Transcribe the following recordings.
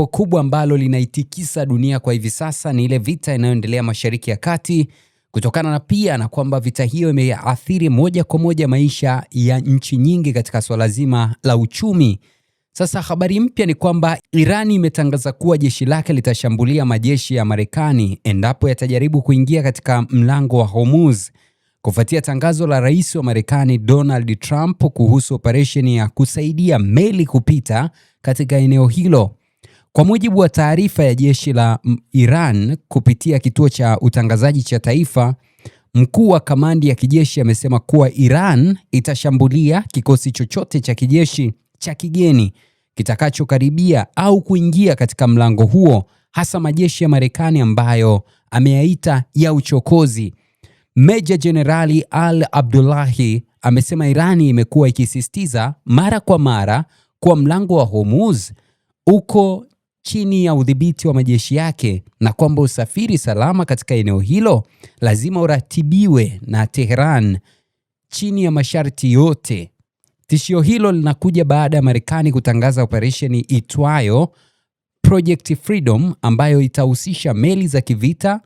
Kubwa ambalo linaitikisa dunia kwa hivi sasa ni ile vita inayoendelea Mashariki ya Kati, kutokana na pia na kwamba vita hiyo imeathiri moja kwa moja maisha ya nchi nyingi katika swala zima la uchumi. Sasa habari mpya ni kwamba Irani imetangaza kuwa jeshi lake litashambulia majeshi ya Marekani endapo yatajaribu kuingia katika mlango wa Hormuz, kufuatia tangazo la rais wa Marekani Donald Trump kuhusu operesheni ya kusaidia meli kupita katika eneo hilo. Kwa mujibu wa taarifa ya jeshi la Iran kupitia kituo cha utangazaji cha taifa, mkuu wa kamandi ya kijeshi amesema kuwa Iran itashambulia kikosi chochote cha kijeshi cha kigeni kitakachokaribia au kuingia katika mlango huo, hasa majeshi ya Marekani ambayo ameyaita ya uchokozi. Meja Jenerali Al-Abdullahi amesema Irani imekuwa ikisisitiza mara kwa mara kuwa mlango wa Hormuz uko chini ya udhibiti wa majeshi yake na kwamba usafiri salama katika eneo hilo lazima uratibiwe na Tehran chini ya masharti yote. Tishio hilo linakuja baada ya Marekani kutangaza operesheni itwayo Project Freedom ambayo itahusisha meli za kivita,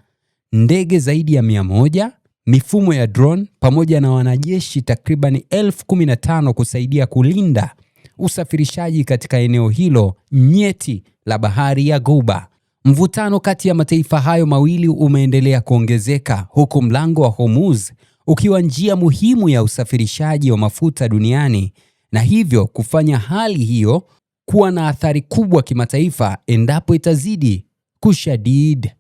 ndege zaidi ya 100, mifumo ya drone pamoja na wanajeshi takriban 15,000 kusaidia kulinda usafirishaji katika eneo hilo nyeti la bahari ya Ghuba. Mvutano kati ya mataifa hayo mawili umeendelea kuongezeka huku mlango wa Hormuz ukiwa njia muhimu ya usafirishaji wa mafuta duniani, na hivyo kufanya hali hiyo kuwa na athari kubwa kimataifa endapo itazidi kushadid.